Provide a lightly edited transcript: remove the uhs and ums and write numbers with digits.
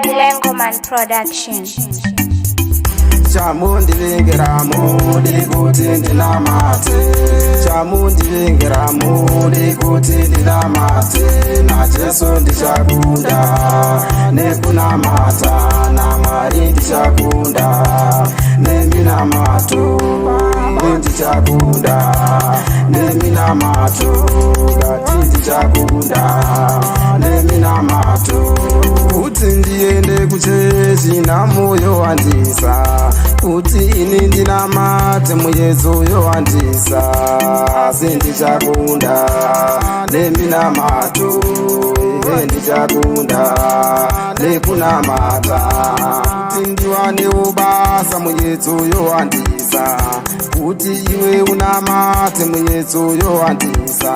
Lengoman Production. Chamundi vingira mudi kuti ndinamate. Chamundi vingira mudi kuti ndinamate. Na Jesu ndichakunda nekunamata. Na Mari ndichakunda neminamato. Ndichakunda neminamato. Gati ndichakunda neminamato. Kuti ndiende kuchechi na moyo wandisa. Kuti ini ndinamate muyezo yowandisa. Asi ndichakunda neminamato. Ndichakunda nekunamata. Kuti ndiwane ubasa muyezo yowandisa. Kuti iwe unamate muyezo yowandisa.